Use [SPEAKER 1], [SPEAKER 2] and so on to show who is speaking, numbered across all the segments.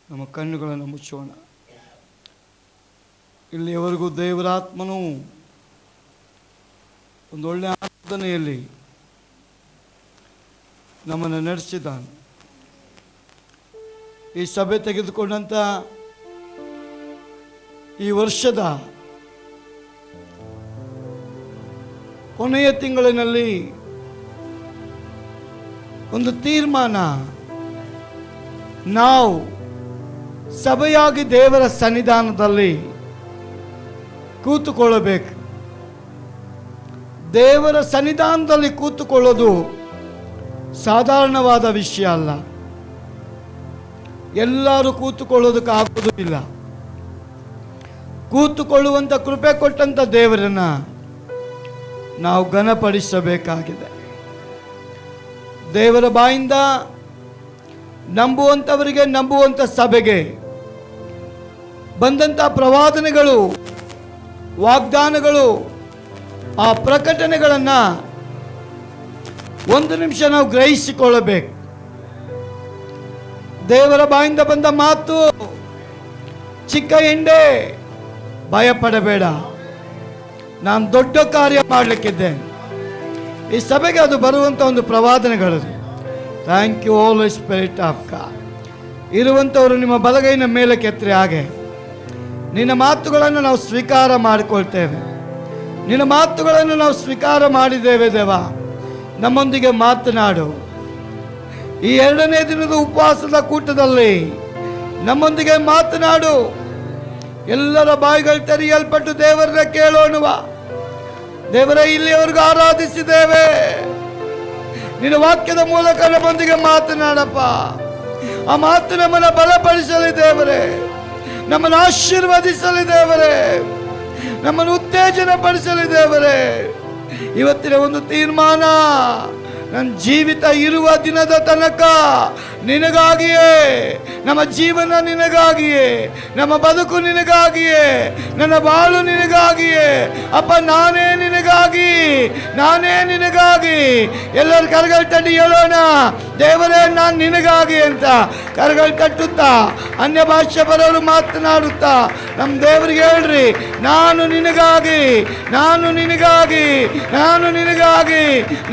[SPEAKER 1] ನಮ್ಮ ಕಣ್ಣುಗಳನ್ನು ಮುಚ್ಚೋಣ. ಇಲ್ಲಿಯವರೆಗೂ ದೇವರಾತ್ಮನು ಒಂದು ಒಳ್ಳೆಯ ಆರಾಧನೆಯಲ್ಲಿ ನಮ್ಮನ್ನು ನಡೆಸಿದ್ದಾನೆ. ಈ ಸಭೆ ತೆಗೆದುಕೊಂಡಂಥ ಈ ವರ್ಷದ ಕೊನೆಯ ತಿಂಗಳಿನಲ್ಲಿ ಒಂದು ತೀರ್ಮಾನ, ನಾವು ಸಭೆಯಾಗಿ ದೇವರ ಸನ್ನಿಧಾನದಲ್ಲಿ ಕೂತುಕೊಳ್ಳಬೇಕು. ದೇವರ ಸನ್ನಿಧಾನದಲ್ಲಿ ಕೂತುಕೊಳ್ಳೋದು ಸಾಧಾರಣವಾದ ವಿಷಯ ಅಲ್ಲ. ಎಲ್ಲರೂ ಕೂತುಕೊಳ್ಳೋದಕ್ಕೆ ಆಗೋದಿಲ್ಲ. ಕೂತುಕೊಳ್ಳುವಂಥ ಕೃಪೆ ಕೊಟ್ಟಂಥ ದೇವರನ್ನ ನಾವು ಘನಪಡಿಸಬೇಕಾಗಿದೆ. ದೇವರ ಬಾಯಿಂದ ನಂಬುವಂಥವರಿಗೆ, ನಂಬುವಂಥ ಸಭೆಗೆ ಬಂದಂಥ ಪ್ರವಾದನೆಗಳು, ವಾಗ್ದಾನಗಳು, ಆ ಪ್ರಕಟಣೆಗಳನ್ನು ಒಂದು ನಿಮಿಷ ನಾವು ಗ್ರಹಿಸಿಕೊಳ್ಳಬೇಕು. ದೇವರ ಬಾಯಿಂದ ಬಂದ ಮಾತು, ಚಿಕ್ಕ ಹಿಂಡೆ, ಭಯಪಡಬೇಡ, ನಾನು ದೊಡ್ಡ ಕಾರ್ಯ ಮಾಡಲಿಕ್ಕಿದ್ದೇನೆ. ಈ ಸಭೆಗೆ ಅದು ಬರುವಂಥ ಒಂದು ಪ್ರವಾದನೆಗಳು. Thank you Holi spirit of God. ಇರುವಂಥವರು ನಿಮ್ಮ ಬಲಗೈನ ಮೇಲೆ ಕೆತ್ತರೆ ಹಾಗೆ ನಿನ್ನ ಮಾತುಗಳನ್ನು ನಾವು ಸ್ವೀಕಾರ ಮಾಡಿಕೊಳ್ತೇವೆ. ನಿನ್ನ ಮಾತುಗಳನ್ನು ನಾವು ಸ್ವೀಕಾರ ಮಾಡಿದ್ದೇವೆ. ದೇವ, ನಮ್ಮೊಂದಿಗೆ ಮಾತನಾಡು. ಈ 2ನೇ ದಿನದ ಉಪವಾಸದ ಕೂಟದಲ್ಲಿ ನಮ್ಮೊಂದಿಗೆ ಮಾತನಾಡು. ಎಲ್ಲರ ಬಾಯಿಗಳು ತೆರೆಯಲ್ಪಟ್ಟು ದೇವರನ್ನ ಕೇಳೋಣವ. ದೇವರೇ, ಇಲ್ಲಿಯವರೆಗೂ ಆರಾಧಿಸಿದ್ದೇವೆ. ನಿನ್ನ ವಾಕ್ಯದ ಮೂಲಕ ನಮ್ಮೊಂದಿಗೆ ಮಾತನಾಡಪ್ಪ. ಆ ಮಾತು ನಮ್ಮನ್ನು ಬಲಪಡಿಸಲಿ ದೇವರೇ, ನಮ್ಮನ್ನು ಆಶೀರ್ವದಿಸಲಿ ದೇವರೇ, ನಮ್ಮನ್ನು ಉತ್ತೇಜನ ಪಡಿಸಲಿ ದೇವರೇ. ಇವತ್ತಿನ ಒಂದು ತೀರ್ಮಾನ, ನನ್ನ ಜೀವಿತ ಇರುವ ದಿನದ ತನಕ ನಿನಗಾಗಿಯೇ, ನಮ್ಮ ಜೀವನ ನಿನಗಾಗಿಯೇ, ನಮ್ಮ ಬದುಕು ನಿನಗಾಗಿಯೇ, ನನ್ನ ಬಾಳು ನಿನಗಾಗಿಯೇ. ಅಪ್ಪ, ನಾನೇ ನಿನಗಾಗಿ, ನಾನೇ ನಿನಗಾಗಿ. ಎಲ್ಲರೂ ಕರಗಳು ತಟ್ಟಿ ಹೇಳೋಣ, ದೇವರೇ ನಾನು ನಿನಗಾಗಿ ಅಂತ. ಕರಗಳು ತಟ್ಟುತ್ತಾ ಅನ್ಯ ಭಾಷೆ ಬರೋರು ಮಾತನಾಡುತ್ತಾ ನಮ್ಮ ದೇವರಿಗೆ ಹೇಳ್ರಿ, ನಾನು ನಿನಗಾಗಿ, ನಾನು ನಿನಗಾಗಿ, ನಾನು ನಿನಗಾಗಿ,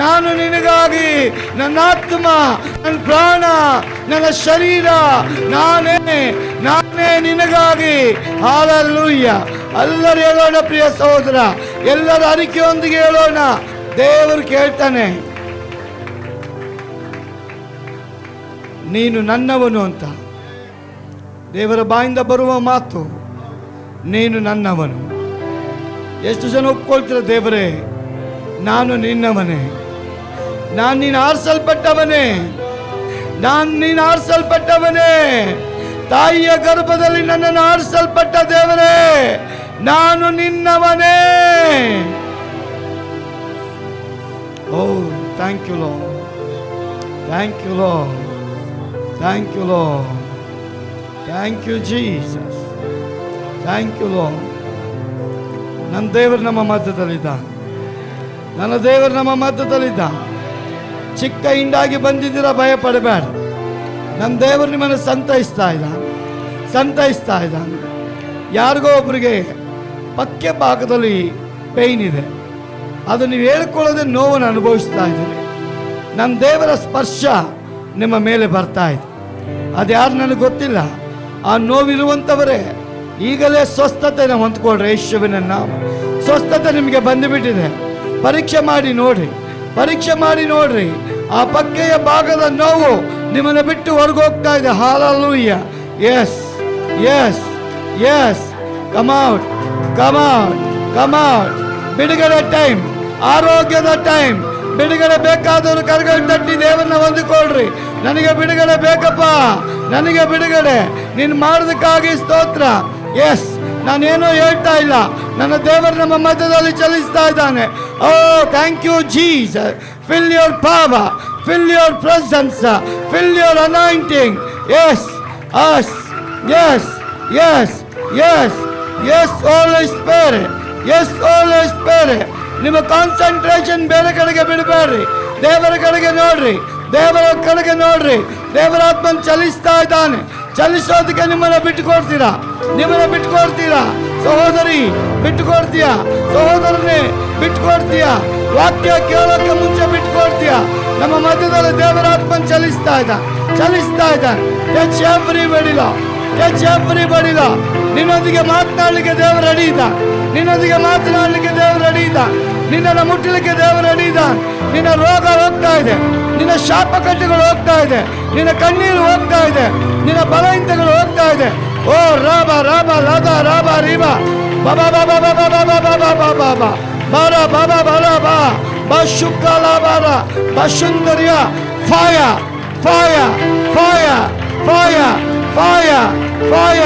[SPEAKER 1] ನಾನು ನಿನಗಾಗಿ. ನನ್ನ ಆತ್ಮ, ನನ್ನ ಪ್ರಾಣ, ನನ್ನ ಶರೀರ, ನಾನೇ ನಿನಗಾಗಿ. ಹಾಲೆಲೂಯ. ಎಲ್ಲರೂ ಹೇಳೋಣ ಪ್ರಿಯ ಸಹೋದರ, ಎಲ್ಲರ ಅರಿಕೆಯೊಂದಿಗೆ ಹೇಳೋಣ. ದೇವರು ಕೇಳ್ತಾನೆ, ನೀನು ನನ್ನವನು ಅಂತ. ದೇವರ ಬಾಯಿಂದ ಬರುವ ಮಾತು, ನೀನು ನನ್ನವನು. ಎಷ್ಟು ಜನ ಒಪ್ಕೊಳ್ತೀರ? ದೇವರೇ, ನಾನು ನಿನ್ನವನೇ, ನಾನು ನೀನು ಆರಿಸಲ್ಪಟ್ಟವನೇ, ನಾನು ನೀನು ಆರಿಸಲ್ಪಟ್ಟವನೇ. ತಾಯಿಯ ಗರ್ಭದಲ್ಲಿ ನನ್ನನ್ನು ಆರಿಸಲ್ಪಟ್ಟ ದೇವರೇ, ನಾನು ನಿನ್ನವನೇ. ಓ, thank you Lord, thank you Lord, thank you Lord, thank you Jesus, thank you Lord. ನನ್ನ ದೇವರು ನಮ್ಮ ಮಧ್ಯದಲ್ಲಿದ್ದ, ನನ್ನ ದೇವರು ನಮ್ಮ ಮಧ್ಯದಲ್ಲಿದ್ದ. ಚಿಕ್ಕ ಹಿಂಡಾಗಿ ಬಂದಿದ್ದೀರಾ, ಭಯ ಪಡಬೇಡ. ನನ್ನ ದೇವರು ನಿಮ್ಮನ್ನು ಸಂತೈಸ್ತಾ ಇದ್ದಾನೆ. ಯಾರಿಗೋ ಒಬ್ಬರಿಗೆ ಪಕ್ಕೆ ಭಾಗದಲ್ಲಿ ಪೇಯ್ನ್ ಇದೆ, ಅದು ನೀವು ಹೇಳ್ಕೊಳ್ಳೋದೇ ನೋವನ್ನು ಅನುಭವಿಸ್ತಾ ಇದ್ದೀರಿ. ನನ್ನ ದೇವರ ಸ್ಪರ್ಶ ನಿಮ್ಮ ಮೇಲೆ ಬರ್ತಾ ಇದೆ. ಅದು ಯಾರು ನನಗೆ ಗೊತ್ತಿಲ್ಲ. ಆ ನೋವಿರುವಂಥವರೇ ಈಗಲೇ ಸ್ವಸ್ಥತೆನ ಹೊಂದ್ಕೊಳ್ರಿ. ಯೇಸುವಿನ ನಾಮ ಸ್ವಸ್ಥತೆ ನಿಮಗೆ ಬಂದುಬಿಟ್ಟಿದೆ. ಪರೀಕ್ಷೆ ಮಾಡಿ ನೋಡ್ರಿ, ಪರೀಕ್ಷೆ ಮಾಡಿ ನೋಡ್ರಿ. ಆ ಪಕ್ಕೆಯ ಭಾಗದ ನೋವು ನಿಮ್ಮನ್ನು ಬಿಟ್ಟು ಹೊರಗೋಗ್ತಾ ಇದೆ. Hallelujah. Yes yes yes, come out, come out, come out. ಬಿಡುಗಡೆ ಟೈಮ್, ಆರೋಗ್ಯದ ಟೈಮ್. ಬಿಡುಗಡೆ ಬೇಕಾದವರು ಕರಗಳು ತಟ್ಟಿ ದೇವರನ್ನ ಹೊಂದಿಕೊಳ್ಳ್ರಿ. ನನಗೆ ಬಿಡುಗಡೆ ಬೇಕಪ್ಪ, ನನಗೆ ಬಿಡುಗಡೆ. ನೀನು ಮಾಡೋದಕ್ಕಾಗಿ ಸ್ತೋತ್ರ. ಎಸ್, ನಾನೇನೋ ಹೇಳ್ತಾ ಇಲ್ಲ, ನನ್ನ ದೇವರು ನಮ್ಮ ಮಧ್ಯದಲ್ಲಿ ಚಲಿಸ್ತಾ ಇದ್ದಾನೆ. ಓ, thank you Jesus. Fill your power, fill your presence, fill your anointing. Yes us, yes yes yes yes Holy Spirit, yes Holy Spirit. ನಿಮ್ಮ ಕಾನ್ಸಂಟ್ರೇಷನ್ ಬೇರೆ ಕಡೆಗೆ ಬಿಡಬೇಡ್ರಿ, ದೇವರ ಕಡೆಗೆ ನೋಡ್ರಿ. ದೇವರ ಕಡೆಗೆ ನೋಡ್ರಿ. ದೇವರ ಆತ್ಮನ್ ಚಲಿಸ್ತಾ ಇದ್ದಾನೆ. ಚಲಿಸೋದಕ್ಕೆ ನಿಮ್ಮನ್ನು ಬಿಟ್ಟುಕೊಡ್ತೀರಾ? ನಿಮ್ಮನ್ನು ಬಿಟ್ಟುಕೊಡ್ತೀರಾ? ಸಹೋದರಿ ಬಿಟ್ಟುಕೊಡ್ತೀಯಾ? ಸಹೋದರನೇ ಬಿಟ್ಟುಕೊಡ್ತೀಯಾ? ವಾಕ್ಯ ಕೇಳೋಕ್ಕೆ ಮುಂಚೆ ಬಿಟ್ಟುಕೊಡ್ತೀಯಾ? ನಮ್ಮ ಮಧ್ಯದಲ್ಲಿ ದೇವರ ಆತ್ಮನ್ ಚಲಿಸ್ತಾ ಇದ್ದಾನೆ. Touch everybody lord. ನಿನ್ನೊಂದಿಗೆ ಮಾತನಾಡಲಿಕ್ಕೆ ದೇವರು ರೆಡಿ ಇದ್ದಾನೆ. ನಿನ್ನೊಂದಿಗೆ ಮಾತನಾಡಲಿಕ್ಕೆ ದೇವರು ರೆಡಿ ಇದ್ದಾನೆ. ನಿನ್ನನ್ನು ಮುಟ್ಟಲಿಕ್ಕೆ ದೇವರು ರೆಡಿ ಇದ್ದಾನೆ. ನಿನ್ನ ರೋಗ ಹೋಗ್ತಾ ಇದೆ. ನಿನ್ನ ಶಾಪಕಟ್ಟೆಗಳು ಹೋಗ್ತಾ ಇದೆ. ನಿನ್ನ ಕಣ್ಣೀರು ಹೋಗ್ತಾ ಇದೆ. ನಿನ್ನ ಬಲಹೀನತೆಗಳು ಹೋಗ್ತಾ ಇದೆ. ಓ ರಾಬ ರಾಬ ಲದ ರಾಬ ರೀಬ ಬಾಬಾ ಬಾಬಾ ಬಾಬಾ ಬಾಬಾ ಬಾಬಾ ಬಾಬಾ ಬಾರ ಬಾಬಾ ಬಾರ ಬಾ ಬಶುಕಾಲ ಬಾರ ಬಶುಂದರಿಯ ಫಾಯ ಫಾಯ ಫಾಯ ಫಾಯ ಫಾಯ ಫಾಯ.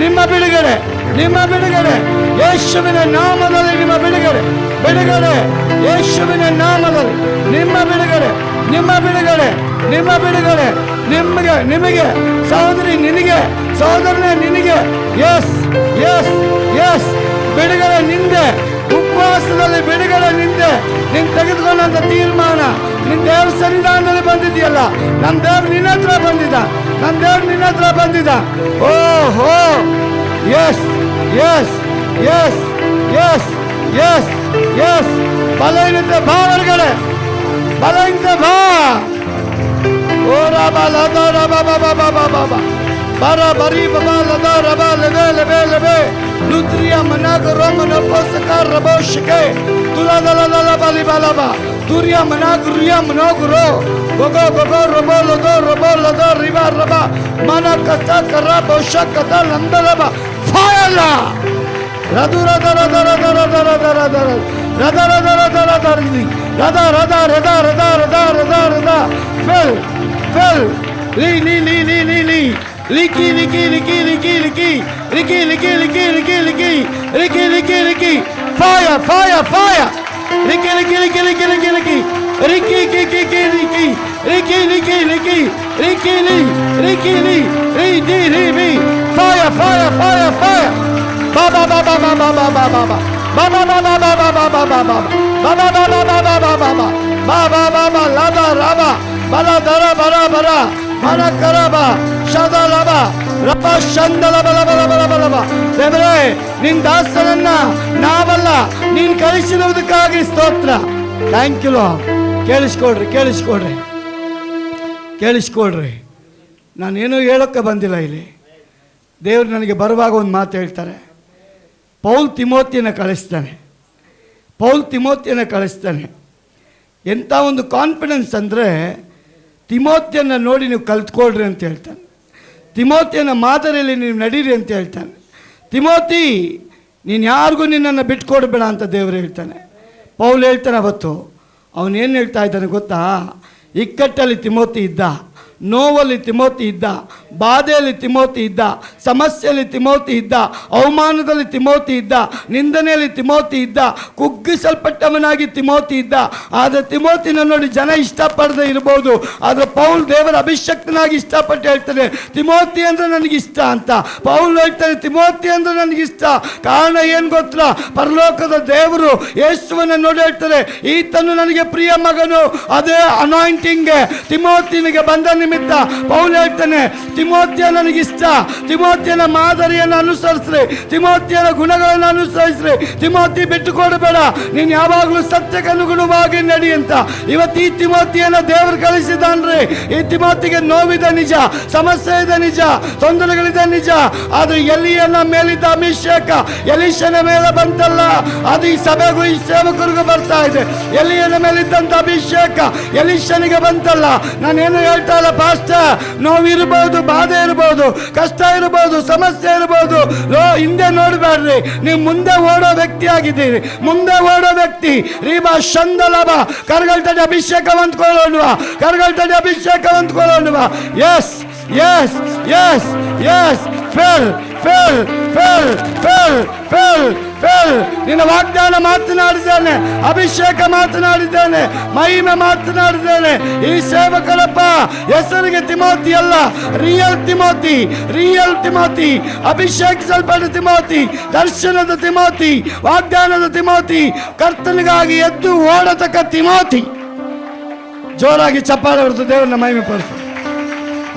[SPEAKER 1] ನಿಮ್ಮ ಬಿಡುಗಡೆ, ನಿಮ್ಮ ಬಿಡುಗಡೆ ಯೇಸುವಿನ ನಾಮದಲ್ಲಿ. ನಿಮ್ಮ ಬಿಡುಗಡೆ, ಬಿಡುಗಡೆ ಯೇಸುವಿನ ನಾಮದಲ್ಲಿ. ನಿಮ್ಮ ಬಿಡುಗಡೆ, ನಿಮ್ಮ ಬಿಡುಗಡೆ, ನಿಮ್ಮ ಬಿಡುಗಡೆ ನಿಮಗೆ, ನಿಮಗೆ ಸಹೋದರಿ, ನಿನಗೆ ಸಹೋದರನೇ, ನಿನಗೆ. ಎಸ್ ಎಸ್ ಎಸ್ ಬಿಡುಗಡೆ ನಿಂದೆ. ಉಪವಾಸದಲ್ಲಿ ಬಿಡುಗಡೆ ನಿಂದೆ. ನೀನು ತೆಗೆದುಕೊಂಡಂತ ತೀರ್ಮಾನ ನಿನ್ನ ದೇವ್ರ ಸನ್ನಿಧಾನದಲ್ಲಿ ಬಂದಿದೆಯಲ್ಲ. ನಮ್ಮ ದೇವ್ರು ನಿನ್ನ ಹತ್ರ ಬಂದಿದ್ದ. ನಮ್ಮ ದೇವ್ರು ನಿನ್ನ ಹತ್ರ ಬಂದಿದ್ದ. ಓಹೋ yes yes yes yes yes yes ಬಲಹೀನತೆ ಬಾ ಹೊರಗಡೆ, ಬಲಹೀನತೆ ಬಾ. ಓ ರಾಬಾ ಲದಾ ರಬಾ ಬಾಬಾ ಬಾಬಾ ಬಾಬಾ ಬಾರ ಬರಿ ಬಾಬಾ ಲದಾ ರಬಾ ಲೆಬೆ ಲೆಬೆ ಲೆಬೆ ಲುತ್ರಿಯ ಮನಾಗ ರೋಮನ ಪೋಸಕ ರಬೋಶಕೆ ತುಲಾದಲದಲ ಬಲಿ ಬಾಲಬಾ ತುರಿಯ ಮನಾಗ ರಿಯ ಮನೋಗುರೋ ಗೊಗೋ ಗೊಗೋ ರಬೋ ಲದೋ ರಿಬಾ ರಬಾ ಮನ ಕತ ಕರ ಬೋಶ ಕತ ಲಂದಲಬ ಫಾಯಲ ರದು ರದ ರದ ರದ ರದ ರದ ರದ ರದ ರದ ರದ ರದ ರದಿ ರದ ರದ ರದ ರದ ರದ ರದ ರದ ಫೆಲ್ ಫೆಲ್ ಲಿ ಲಿ ಲಿ ಲಿ ಲಿ ಲಿ ಲಿಕಿ ಲಿಕಿ ಲಿಕಿ ಲಿಕಿ ಲಿಕಿ ಲಿಕಿ ಲಿಕಿ ಲಿಕಿ ಲಿಕಿ ಲಿಕಿ ಲಿಕಿ ಲಿಕಿ ಲಿಕಿ ಫಾಯ ಫಾಯ ಫಾಯ ಲಿಕಿ ಲಿಕಿ ಲಿಕಿ ಲಿಕಿ ಲಿಕಿ ಲಿಕಿ ಲಿಕಿ ಲಿಕಿ ಲಿಕಿ ಲಿಕಿ ಲಿಕಿ ಲಿಕಿ ಲಿಕಿ ಲಿಕಿ ಲಿ ಲಿಕಿ ಲಿ ರಿ ಡಿ ರಿ ಬಿ ಫಾಯ ಫಾಯ ಫಾಯ ಫಾಯ ಬಾಬಾ ಬಾಬಾ ಬಾಬಾ ಬಾಬಾ ಬಾಬಾ ಬಾಬಾ ಬಾಬಾ ಬಾಬಾ ಬಾಬಾ ಬಾಬಾ ಬಾಬಾ ಬಾಬಾ ಬಾಬಾ ಬಾಬಾ ಬಾಬಾ ಬಾಬಾ ಲಾಬಾ ರಾಬಾ ಬಲ ದರ ಬರ ಬರ ಮನ ಕರಬ ಶದಲಬ ರಬ ಶಂದಲ ಬಲ ಬಲ ಬಲ ಬಲ ಬಲ. ದೇವರೇ, ನಿನ್ನ ದಾಸನನ್ನ ನಾವಲ್ಲ, ನೀನು ಕಳಿಸಿರುವುದಕ್ಕಾಗಿ ಸ್ತೋತ್ರ. Thank you Lord. ಕೇಳಿಸ್ಕೊಳ್ರಿ, ಕೇಳಿಸ್ಕೊಳ್ರಿ, ಕೇಳಿಸ್ಕೊಳ್ರಿ. ನಾನೇನು ಹೇಳೋಕ್ಕೆ ಬಂದಿಲ್ಲ ಇಲ್ಲಿ. ದೇವರು ನನಗೆ ಬರುವಾಗ ಒಂದು ಮಾತು ಹೇಳ್ತಾರೆ. ಪೌಲ್ ತಿಮೋತಿಯನ್ನು ಕಳಿಸ್ತಾನೆ. ಪೌಲ್ ತಿಮೋತಿಯನ್ನು ಕಳಿಸ್ತಾನೆ. ಎಂಥ ಒಂದು ಕಾನ್ಫಿಡೆನ್ಸ್ ಅಂದರೆ, ತಿಮೋತಿಯನ್ನು ನೋಡಿ ನೀವು ಕಲ್ತ್ಕೊಳ್ರಿ ಅಂತ ಹೇಳ್ತಾನೆ. ತಿಮೋತಿಯನ ಮಾದರಿಯಲ್ಲಿ ನೀವು ನಡೀರಿ ಅಂತ ಹೇಳ್ತಾನೆ. ತಿಮೋತಿ, ನೀನು ಯಾರಿಗೂ ನಿನ್ನನ್ನು ಬಿಟ್ಕೊಡ್ಬೇಡ ಅಂತ ದೇವರು ಹೇಳ್ತಾನೆ. ಪೌಲ್ ಹೇಳ್ತಾನೆ. ಅವತ್ತು ಅವನೇನು ಹೇಳ್ತಾ ಇದ್ದಾನೆ ಗೊತ್ತಾ? ಇಕ್ಕಟ್ಟಲ್ಲಿ ತಿಮೋತಿ ಇದ್ದ, ನೋವಲ್ಲಿ ತಿಮೋತಿ ಇದ್ದ, ಬಾಧೆಯಲ್ಲಿ ತಿಮೋತಿ ಇದ್ದ, ಸಮಸ್ಯೆಯಲ್ಲಿ ತಿಮೋತಿ ಇದ್ದ, ಅವಮಾನದಲ್ಲಿ ತಿಮೋತಿ ಇದ್ದ, ನಿಂದನೆಯಲ್ಲಿ ತಿಮೋತಿ ಇದ್ದ, ಕುಗ್ಗಿಸಲ್ಪಟ್ಟವನಾಗಿ ತಿಮೋತಿ ಇದ್ದ. ಆದರೆ ತಿಮೋತಿನ ನೋಡಿ ಜನ ಇಷ್ಟಪಡದೆ ಇರ್ಬೋದು, ಆದರೆ ಪೌಲ್ ದೇವರ ಅಭಿಷಕ್ತನಾಗಿ ಇಷ್ಟಪಟ್ಟು ಹೇಳ್ತಾನೆ, ತಿಮೋತಿ ಅಂದರೆ ನನಗಿಷ್ಟ ಅಂತ. ಪೌಲ್ ಹೇಳ್ತಾನೆ, ತಿಮೋತಿ ಅಂದರೆ ನನಗಿಷ್ಟ. ಕಾರಣ ಏನು ಗೊತ್ತಾ? ಪರಲೋಕದ ದೇವರು ಯೇಸುವನ್ನು ನೋಡಿ ಹೇಳ್ತಾರೆ, ಈತನು ನನಗೆ ಪ್ರಿಯ ಮಗನು. ಅದೇ ಅನಾಯಿಂಟಿಂಗ್ಗೆ ತಿಮೋತಿನಿಗೆ ಬಂದ ನಿಮಿತ್ತ ಪೌಲ್ ಹೇಳ್ತಾನೆ, ತಿಮೋತಿಯ ನನಗಿಷ್ಟ. ತಿಮೋತಿಯನ ಮಾದರಿಯನ್ನು ಅನುಸರಿಸ್ರಿ, ತಿಮೋತಿಯನ ಗುಣಗಳನ್ನು ಅನುಸರಿಸ್ರಿ. ತಿಮೋತಿ ಬಿಟ್ಟುಕೊಡಬೇಡ, ನೀನು ಯಾವಾಗಲೂ ಸತ್ಯಕ್ಕೆ ಅನುಗುಣವಾಗಿ ನಡಿ ಅಂತ. ಇವತ್ತು ಈ ತಿಮೋತಿಯನ್ನು ದೇವರು ಕಳಿಸಿದಾನ್ರಿ. ಈ ತಿಮೋತಿಗೆ ನೋವಿದೆ ನಿಜ, ಸಮಸ್ಯೆ ಇದೆ ನಿಜ, ತೊಂದರೆಗಳಿದೆ ನಿಜ. ಆದರೆ ಎಲಿಯನ ಮೇಲಿದ್ದ ಅಭಿಷೇಕ ಎಲೀಷನ ಮೇಲೆ ಬಂತಲ್ಲ, ಅದು ಈ ಸಭೆಗೂ ಈ ಸೇವಕರಿಗೂ ಬರ್ತಾ ಇದೆ. ಎಲಿಯನ ಮೇಲಿದ್ದಂಥ ಅಭಿಷೇಕ ಎಲೀಷನಿಗೆ ಬಂತಲ್ಲ. ನಾನೇನು ಹೇಳ್ತಾ ಇಲ್ಲ ಪಾಸ್ಟರ್, ನೋವಿರ್ಬೋದು, ಬಾಧೆ ಇರ್ಬೋದು, ಕಷ್ಟ ಇರ್ಬೋದು, ಸಮಸ್ಯೆ ಇರ್ಬೋದು, ಹಿಂದೆ ನೋಡಬೇಡ್ರಿ. ನೀವು ಮುಂದೆ ಓಡೋ ವ್ಯಕ್ತಿ ಆಗಿದ್ದೀರಿ, ಮುಂದೆ ಓಡೋ ವ್ಯಕ್ತಿ. ರೀಬಾ ಶಂದಲಬ ಕರಗಲ್ಟಡಿ ಅಭಿಷೇಕ ಹೊಂದ್ಕೊಳ್ಳೋಣವಾ, ಕರಗಲ್ಟಡಿ ಅಭಿಷೇಕ ಹೊಂದ್ಕೊಳ್ಳೋಣವಾ. Yes yes yes yes fill fill fill fill fill fill. ನಿನ್ನ ವಾಗ್ದಾನ ಮಾತನಾಡಿದ್ದೇನೆ, ಅಭಿಷೇಕ ಮಾತನಾಡಿದ್ದೇನೆ, ಮಹಿಮೆ ಮಾತನಾಡಿದ್ದೇನೆ. ಈ ಸೇವಕರಪ್ಪ ಹೆಸರಿಗೆ ತಿಮೋತಿ ಅಲ್ಲ, ರಿಯಲ್ ತಿಮೋತಿ, ರಿಯಲ್ ತಿಮೋತಿ, ಅಭಿಷೇಕಿಸಲ್ಪಟ್ಟ ತಿಮೋತಿ, ದರ್ಶನದ ತಿಮೋತಿ, ವಾಗ್ದಾನದ ತಿಮೋತಿ, ಕರ್ತನಿಗಾಗಿ ಎದ್ದು ಓಡತಕ್ಕ ತಿಮೋತಿ. ಜೋರಾಗಿ ಚಪ್ಪಾಳೆ ಹೊಡೆದು ದೇವರನ್ನ ಮಹಿಮೆ ಪಡಿಸಿ.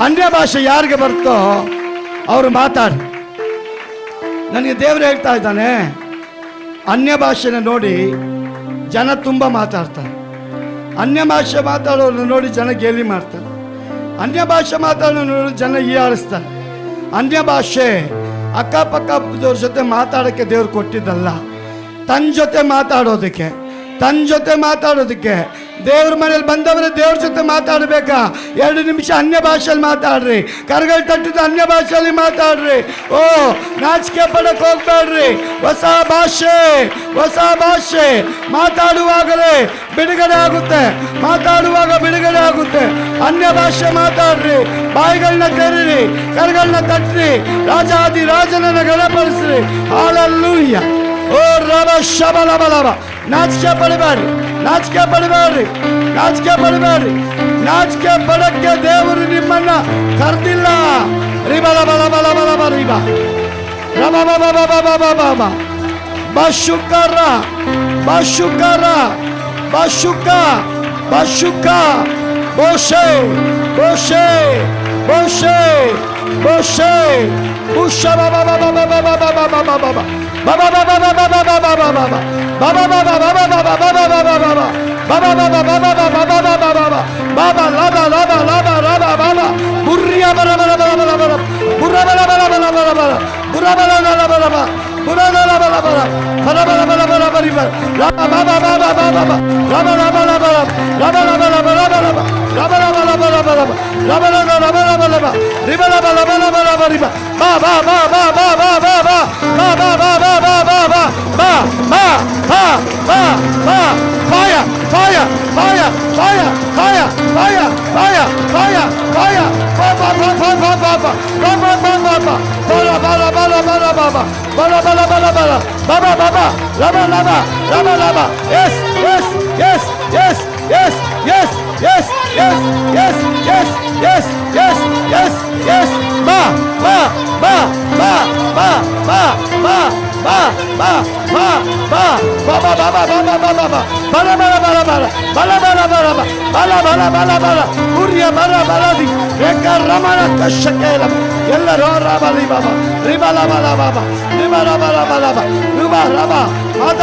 [SPEAKER 1] ಅನ್ಯ ಭಾಷೆ ಯಾರಿಗೆ ಬರ್ತೋ ಅವರು ಮಾತಾಡಿ. ನನಗೆ ದೇವರು ಹೇಳ್ತಾ ಇದ್ದಾನೆ, ಅನ್ಯ ಭಾಷೆನ ನೋಡಿ ಜನ ತುಂಬ ಮಾತಾಡ್ತಾರೆ. ಅನ್ಯ ಭಾಷೆ ಮಾತಾಡೋರನ್ನ ನೋಡಿ ಜನ ಗೇಲಿ ಮಾಡ್ತಾರೆ. ಅನ್ಯ ಭಾಷೆ ಮಾತಾಡೋರು ನೋಡಿ ಜನ ಹೀಯಾಳಿಸ್ತಾರೆ. ಅನ್ಯ ಭಾಷೆ ಅಕ್ಕಪಕ್ಕದವ್ರ ಜೊತೆ ಮಾತಾಡೋಕ್ಕೆ ದೇವ್ರು ಕೊಟ್ಟಿದ್ದಲ್ಲ, ತನ್ನ ಜೊತೆ ಮಾತಾಡೋದಕ್ಕೆ. ದೇವ್ರ ಮನೇಲಿ ಬಂದವರೇ ದೇವ್ರ ಜೊತೆ ಮಾತಾಡಬೇಕಾ? 2 ನಿಮಿಷ ಅನ್ಯ ಭಾಷೆಯಲ್ಲಿ ಮಾತಾಡ್ರಿ. ಕರಗಳು ತಟ್ಟಿದ ಅನ್ಯ ಭಾಷೆಯಲ್ಲಿ ಮಾತಾಡ್ರಿ. ಓ, ನಾಚಿಕೆ ಪಡಕ್ಕೆ ಹೋಗ್ಬೇಡ್ರಿ. ಹೊಸ ಭಾಷೆ ಮಾತಾಡುವಾಗಲೇ ಬಿಡುಗಡೆ ಆಗುತ್ತೆ. ಅನ್ಯ ಭಾಷೆ ಮಾತಾಡ್ರಿ. ಬಾಯಿಗಳನ್ನ ತೆರೀರಿ, ಕರಗಳನ್ನ ತಟ್ರಿ, ರಾಜಾದಿ ರಾಜನನ್ನ ಗಣಪಡಿಸ್ರಿ. ಹಾಲೆಲೂಯ. ಓ ರಬ ಶಬಲಬಲಬ. ನಾಚಿಕೆ ಪಡಬೇಡ್ರಿ. ನಾಚಿಕೆ ಪಡಕ್ಕೆ ದೇವರು ನಿಮ್ಮನ್ನ ಕರೆದಿಲ್ಲ. ರಿಬಲ ಬಲ ಬಲ ಬಲ ಬಲ ರಿಬ ರಬ ಬಬ ಬಬ ಬಬ ಬಬ ಬಶುಕರ ಬೋಷೆ ಉಷ ಬಬ ಬಬ ಬಬ ಬಬ ಬಬ ಬಬ Baba baba baba baba baba baba baba baba baba baba baba baba baba laba baba burriya bara bara bara bara bara burra bara bara bara bara bara burra bara bara bara bara burra bara bara bara bara bara bara bara bara laba baba baba baba laba laba laba laba laba laba laba laba laba laba laba laba laba laba laba laba laba laba riba laba laba laba laba riba ba ba ba ba ba ba ba ba ba ba ba fire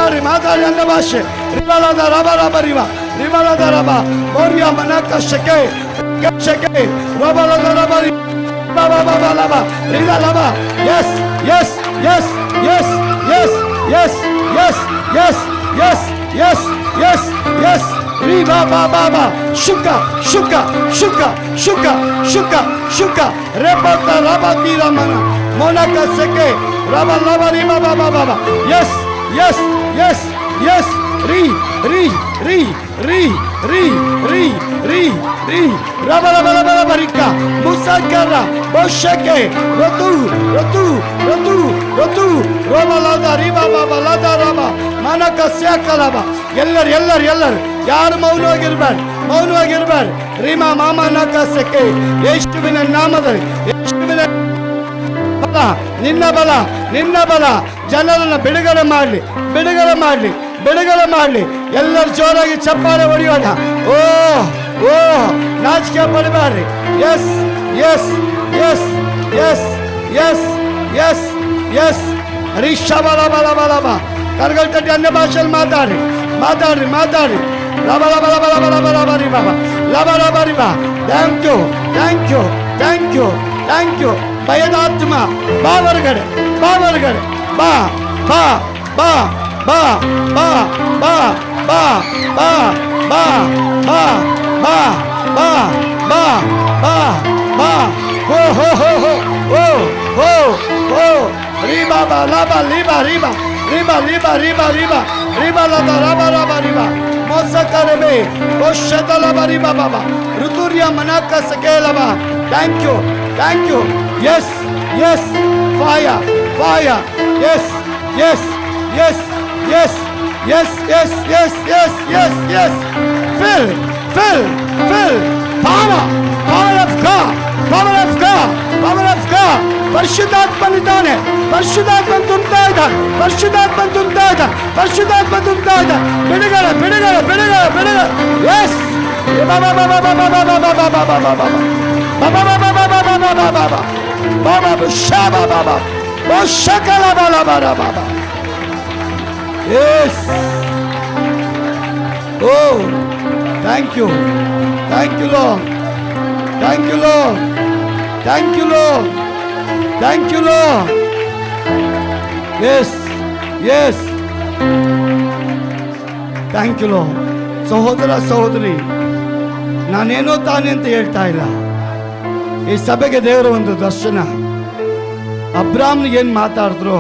[SPEAKER 1] ಎಲ್ಲರೂ ಮಾತಾಡಿ ಅನ್ನ ಭಾಷೆ ರಿಬಲದ ರಬ ರಬ ರಿಬ ರಿಬಲದ ರಬ Maurya ಮನಕ ಶಕೆ ರಬಲದ ರಬ ರಬ ರಬ ಲಬ ರಿದ ಲಬ yes yes yes yes yes yes yes yes yes yes yes yes riba ba ba ba shuka shuka shuka shuka shuka shuka rebata rabati ramana monaka seke raba laba riba ba ba ba yes yes yes yes ri ri ri ri ri ri ri ri raba raba raba barika musakara boshake rotu rotu rotu rotu raba lada riba ba lada raba manaka syakalaba ಎಲ್ಲರೂ ಯಾರು ಮೌನವಾಗಿರಬೇಡ ರೀಮಾ ಮಾಮ ನಕಸಕ್ಕೆ ಯೇಸುವಿನ ನಾಮದಲ್ಲಿ ಯೇಸುವಿನ ಬಲ ನಿನ್ನ ಬಲ ಜನರನ್ನು ಬಿಡುಗಡೆ ಮಾಡಲಿ ಎಲ್ಲರೂ ಜೋರಾಗಿ ಚಪ್ಪಾಳೆ ಹೊಡೆಯೋಣ. ಓ ನಾಚಿಕೆ ಪಡಬೇಡ್ರಿ. Yes yes yes yes yes yes yes ರಿಷಬಲ ಬಲ ಬಲ ಬಲ ಕರ್ಗಳು ತಟ್ಟಿ ಅನ್ಯ ಭಾಷೆಯಲ್ಲಿ ಮಾತಾಡ್ರಿ ಲಬ ಲಬ ಲಬ ಲಬ ಲಬ ಲಬ ರಿ ಬಾಬಾ ಲಬ ಲಬ ರಿ ಬಾ ಥ್ಯಾಂಕ್ ಯು ಭಯದ ಆತ್ಮ ಬಾ ಹೊರಗಡೆ ಬಾ ಬಾ ಬಾ ಬಾ ಬಾ ಬಾ ಬಾ ಬಾ ಬಾ ಬಾ ಬಾ ಬಾ ಬಾ ಬಾ ಬಾ ಬಾ ಹೋ ಹೋ ಹೋ ಹೋ ಹೋ ಹೋ ರಿ ಬಾಬಾ ಲಬ ಲಿಬಾ ರಿಬಾ ರಿಬಾ ಲಿಬಾ ರಿಬಾ ರಿಬಾ ರಿಬಾ ಲಬ ರಬ ರಬ ರಿಬಾ ಮೋಸಕರಬೆ ಓಷತಲ ಬರಿ ಬಾಬಾ ಋತುರ್ಯ ಮನಕ ಸಕೇಲಬ thank you yes fire yes fill power of God ಪರಿಶುದ್ಧಾತ್ಮನಿದ್ದಾನೆ ಪರಿಶುದ್ಧಾತ್ಮ ತುಂಬುತ್ತಾ ಇದ್ದಾನೆ ಬಿಡುಗಡೆ yes Yes. Oh, thank you. Thank you, Lord. Thank you, Lord. Thank you, Lord. Thank you, Lord. Yes. Yes. Thank you Lord. ಸಹೋದರ ಸಹೋದರಿ, ನಾನೇನೋ ತಾನೇ ಅಂತ ಹೇಳ್ತಾ ಇಲ್ಲ. ಈ ಸಭೆಗೆ ದೇವರ ಒಂದು ದರ್ಶನ. ಅಬ್ರಾಮ್ನಿಗೆ ಏನು ಮಾತಾಡಿದ್ರು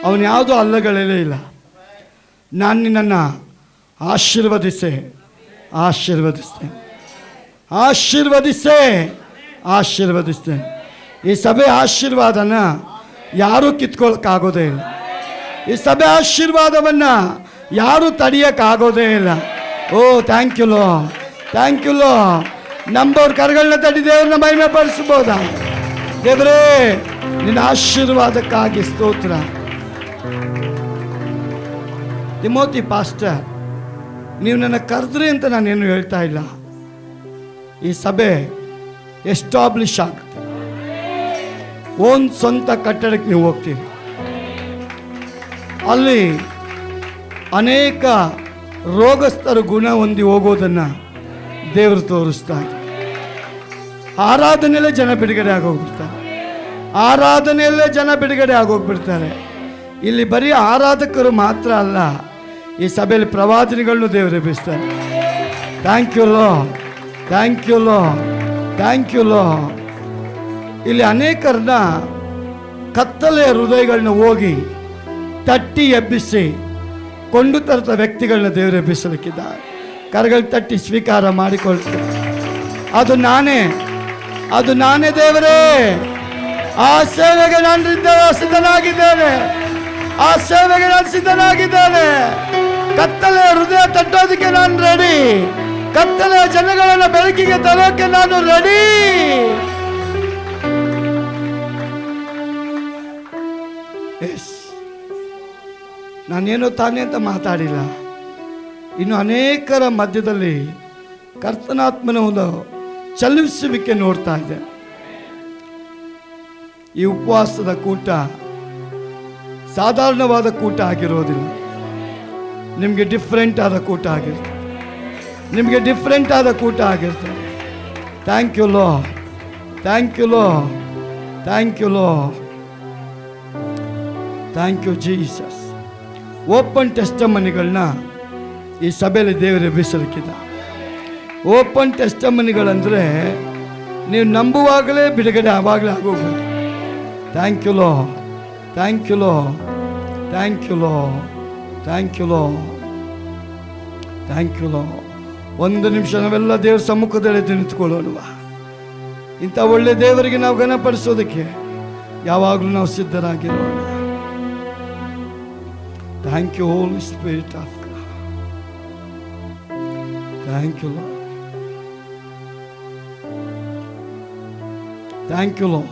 [SPEAKER 1] ಅವನು ಯಾವುದೋ ಅಲ್ಲಗಳೇ ಇಲ್ಲ. ನಾನು ನಿನ್ನನ್ನು ಆಶೀರ್ವದಿಸೆ ಆಶೀರ್ವದಿಸ್ತೇನೆ, ಆಶೀರ್ವದಿಸೆ ಆಶೀರ್ವದಿಸ್ತೇನೆ. ಈ ಸಭೆ ಆಶೀರ್ವಾದನ ಯಾರೂ ಕಿತ್ಕೊಳ್ಳೋಕ್ಕಾಗೋದೇ ಇಲ್ಲ. ಈ ಸಭೆ ಆಶೀರ್ವಾದವನ್ನು ಯಾರೂ ತಡೆಯೋಕ್ಕಾಗೋದೇ ಇಲ್ಲ. ಓ thank you Lord, thank you Lord. ನಂಬೋರು ಕರಗಳನ್ನ ತಡಿ ದೇವ್ರನ್ನ ಮಹಿಮೆ ಪಡಿಸ್ಬೋದಾ? ದೇವರೇ, ನಿನ್ನ ಆಶೀರ್ವಾದಕ್ಕಾಗಿ ಸ್ತೋತ್ರ. ತಿಮೋತಿ ಪಾಸ್ಟರ್, ನೀವು ನನ್ನ ಕರೆದ್ರಿ ಅಂತ ನಾನೇನು ಹೇಳ್ತಾ ಇಲ್ಲ. ಈ ಸಭೆ ಎಸ್ಟಾಬ್ಲಿಷ್ ಆಗುತ್ತೆ. ಒಂದು ಸ್ವಂತ ಕಟ್ಟಡಕ್ಕೆ ನೀವು ಹೋಗ್ತೀರಿ, ಅಲ್ಲಿ ಅನೇಕ ರೋಗಸ್ಥರು ಗುಣ ಹೊಂದಿ ಹೋಗೋದನ್ನು ದೇವರು ತೋರಿಸ್ತಾ ಇದೆ. ಆರಾಧನೆಯಲ್ಲೇ ಜನ ಬಿಡುಗಡೆ ಆಗೋಗ್ಬಿಡ್ತಾರೆ, ಆರಾಧನೆಯಲ್ಲೇ ಜನ ಬಿಡುಗಡೆ ಆಗೋಗ್ಬಿಡ್ತಾರೆ. ಇಲ್ಲಿ ಬರೀ ಆರಾಧಕರು ಮಾತ್ರ ಅಲ್ಲ, ಈ ಸಭೆಯಲ್ಲಿ ಪ್ರವಾದಿನಿಗಳನ್ನು ದೇವರು ಎಬ್ಬಿಸ್ತಾರೆ. Thank you Lord, thank you Lord, thank you Lord. ಇಲ್ಲಿ ಅನೇಕರನ್ನ ಕತ್ತಲೆಯ ಹೃದಯಗಳನ್ನ ಹೋಗಿ ತಟ್ಟಿ ಎಬ್ಬಿಸಿ ಕೊಂಡು ತರದ ವ್ಯಕ್ತಿಗಳನ್ನ ದೇವರು ಎಬ್ಬಿಸಲಿಕ್ಕಿದ್ದಾರೆ. ಕರಗಳು ತಟ್ಟಿ ಸ್ವೀಕಾರ ಮಾಡಿಕೊಳ್ತಾರೆ. ಅದು ನಾನೇ, ಅದು ನಾನೇ ದೇವರೇ. ಆ ಸೇವೆಗೆ ನಾನು ಸಿದ್ಧನಾಗಿದ್ದೇನೆ, ಆ ಸೇವೆಗೆ ನಾನು ಸಿದ್ಧನಾಗಿದ್ದೇನೆ. ಕತ್ತಲೆಯ ಹೃದಯ ತಟ್ಟೋದಕ್ಕೆ ನಾನು ರೆಡಿ, ಕತ್ತಲೆಯ ಜನಗಳನ್ನು ಬೆಳಕಿಗೆ ತರೋಕೆ ನಾನು ರೆಡಿ. ಎಸ್, ನಾನೇನೋ ತಾನೇ ಅಂತ ಮಾತಾಡಿಲ್ಲ. ಇನ್ನು ಅನೇಕರ ಮಧ್ಯದಲ್ಲಿ ಕರ್ತನಾತ್ಮನ ಒಂದು ಚಲಿಸುವಿಕೆ ನೋಡ್ತಾ ಇದೆ. ಈ ಉಪವಾಸದ ಕೂಟ ಸಾಧಾರಣವಾದ ಕೂಟ ಆಗಿರೋದಿಲ್ಲ. ನಿಮಗೆ ಡಿಫ್ರೆಂಟ್ ಆದ ಕೂಟ ಆಗಿರ್ತದೆ, ನಿಮಗೆ ಡಿಫ್ರೆಂಟ್ ಆದ ಕೂಟ ಆಗಿರ್ತದೆ. Thank you Lord, thank you Lord, thank you Lord, thank you Jesus. Open ಟೆಸ್ಟಮನಿಗಳನ್ನ ಈ ಸಭೆಯಲ್ಲಿ ದೇವರೇ ಬೀಸಲಿಕ್ಕಿದ. ಓಪನ್ ಟೆಸ್ಟಮನಿಗಳಂದರೆ ನೀವು ನಂಬುವಾಗಲೇ ಬಿಡುಗಡೆ ಆವಾಗಲೇ ಆಗೋಗ್ಬೋದು. Thank you Lord, thank you Lord, thank you Lord, thank you Lord, thank you Lord. ಒಂದು ನಿಮಿಷ ನಾವೆಲ್ಲ ದೇವ್ರ ಸಮ್ಮುಖದಲ್ಲಿ ನಿಂತ್ಕೊಳ್ಳೋಣ. ಇಂಥ ಒಳ್ಳೆ ದೇವರಿಗೆ ನಾವು ಘನಪಡಿಸೋದಕ್ಕೆ ಯಾವಾಗಲೂ ನಾವು ಸಿದ್ಧರಾಗಿರೋಣ. Thank you Holi spirit of God. Thank you Lord, thank you Lord.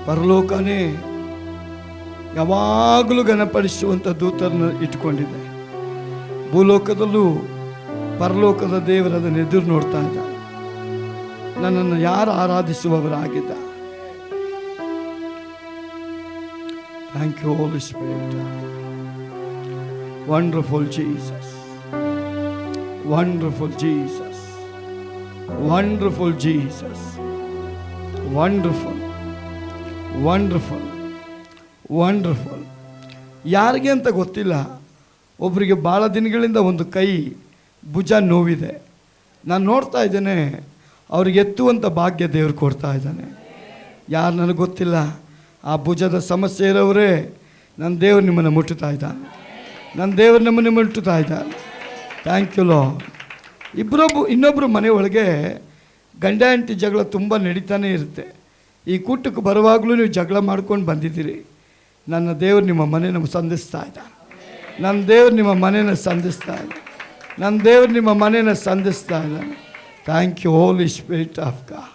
[SPEAKER 1] ಪರಲೋಕನೇ ಯಾವಾಗಲೂ ಘನಪಡಿಸುವಂಥ ದೂತರನ್ನು ಇಟ್ಕೊಂಡಿದೆ. ಭೂಲೋಕದಲ್ಲೂ ಪರಲೋಕದ ದೇವರದನ್ನು ಎದುರು ನೋಡ್ತಾ ಇದ್ದ. ನನ್ನನ್ನು ಯಾರು ಆರಾಧಿಸುವವರಾಗಿದ್ದ. Thank you Holi Spirit. Wonderful Jesus, wonderful Jesus, wonderful Jesus, wonderful, wonderful, wonderful. ಯಾರಿಗೆ ಅಂತ ಗೊತ್ತಿಲ್ಲ, ಒಬ್ಬರಿಗೆ ಭಾಳ ದಿನಗಳಿಂದ ಒಂದು ಕೈ ಭುಜ ನೋವಿದೆ. ನಾನು ನೋಡ್ತಾ ಇದ್ದೇನೆ, ಅವ್ರಿಗೆ ಎತ್ತುವಂಥ ಭಾಗ್ಯ ದೇವರು ಕೊಡ್ತಾ ಇದ್ದಾನೆ. ಯಾರು ನನಗೆ ಗೊತ್ತಿಲ್ಲ, ಆ ಭುಜದ ಸಮಸ್ಯೆ ಇರೋವರೇ ನನ್ನ ದೇವರು ನಿಮ್ಮನ್ನು ಮುಟ್ಟುತ್ತಾ ಇದ್ದಾನೆ, ನನ್ನ ದೇವರು ನಮ್ಮನ್ನು ಮುಟ್ಟುತ್ತಾ ಇದ್ದಾನೆ. Thank you Lord. ಇನ್ನೊಬ್ಬರು ಮನೆ ಒಳಗೆ ಗಂಡ ಹೆಂಡತಿ ಜಗಳ ತುಂಬ ನಡೀತಾನೆ ಇರುತ್ತೆ. ಈ ಕೂಟಕ್ಕೆ ಬರುವಾಗಲೂ ನೀವು ಜಗಳ ಮಾಡ್ಕೊಂಡು ಬಂದಿದ್ದೀರಿ. ನನ್ನ ದೇವರು ನಿಮ್ಮ ಮನೆಯನ್ನು ಸಂಧಿಸ್ತಾ ಇದ್ದಾನೆ, ನನ್ನ ದೇವರು ನಿಮ್ಮ ಮನೆಯನ್ನು ಸಂಧಿಸ್ತಾ ಇದ್ದಾನೆ, ನನ್ನ ದೇವರು ನಿಮ್ಮ ಮನೆಯನ್ನು ಸಂಧಿಸ್ತಾ ಇದ್ದಾನೆ. Thank you Holi spirit of god.